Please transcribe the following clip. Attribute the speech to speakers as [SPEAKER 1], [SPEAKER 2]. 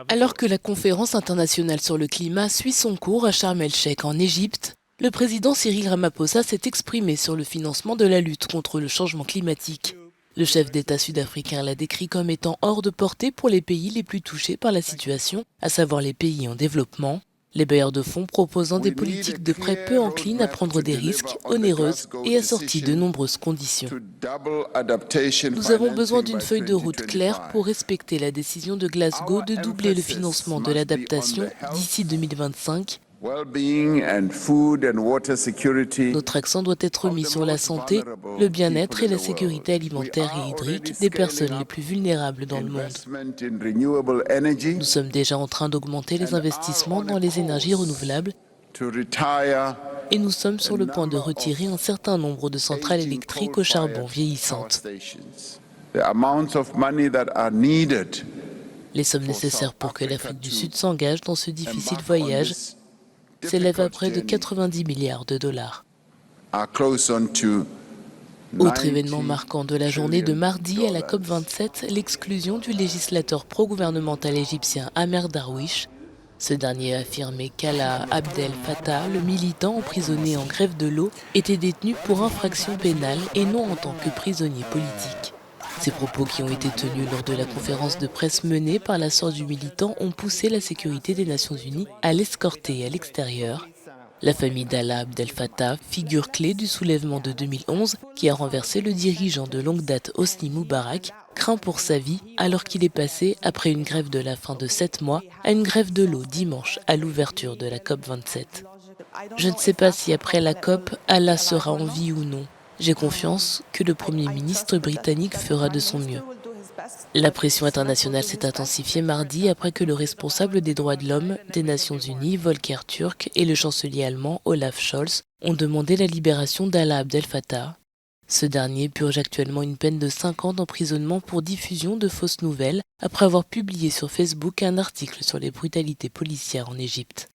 [SPEAKER 1] Alors que la conférence internationale sur le climat suit son cours à Sharm el-Sheikh en Égypte, le président Cyril Ramaphosa s'est exprimé sur le financement de la lutte contre le changement climatique. Le chef d'État sud-africain l'a décrit comme étant hors de portée pour les pays les plus touchés par la situation, à savoir les pays en développement. Les bailleurs de fonds proposant des politiques de prêt peu enclines à prendre des risques, onéreuses et assorties de nombreuses conditions. Nous avons besoin d'une feuille de route claire pour respecter la décision de Glasgow de doubler le financement de l'adaptation d'ici 2025. Notre accent doit être mis sur la santé, le bien-être et la sécurité alimentaire et hydrique des personnes les plus vulnérables dans le monde. Nous sommes déjà en train d'augmenter les investissements dans les énergies renouvelables et nous sommes sur le point de retirer un certain nombre de centrales électriques au charbon vieillissantes. Les sommes nécessaires pour que l'Afrique du Sud s'engage dans ce difficile voyage s'élève à près de 90 milliards de dollars. Autre événement marquant de la journée de mardi à la COP27, l'exclusion du législateur pro-gouvernemental égyptien Amer Darwish. Ce dernier a affirmé qu'Alaa Abdel Fattah, le militant emprisonné en grève de l'eau, était détenu pour infraction pénale et non en tant que prisonnier politique. Ces propos qui ont été tenus lors de la conférence de presse menée par la sœur du militant ont poussé la sécurité des Nations Unies à l'escorter à l'extérieur. La famille d'Alaa Abdel Fattah, figure clé du soulèvement de 2011 qui a renversé le dirigeant de longue date Hosni Moubarak, craint pour sa vie alors qu'il est passé, après une grève de la faim de 7 mois, à une grève de l'eau dimanche à l'ouverture de la COP27. Je ne sais pas si après la COP, Alaa sera en vie ou non. J'ai confiance que le Premier ministre britannique fera de son mieux. La pression internationale s'est intensifiée mardi après que le responsable des droits de l'homme des Nations Unies, Volker Türk, et le chancelier allemand Olaf Scholz ont demandé la libération d'Alaa Abdel Fattah. Ce dernier purge actuellement une peine de 5 ans d'emprisonnement pour diffusion de fausses nouvelles après avoir publié sur Facebook un article sur les brutalités policières en Égypte.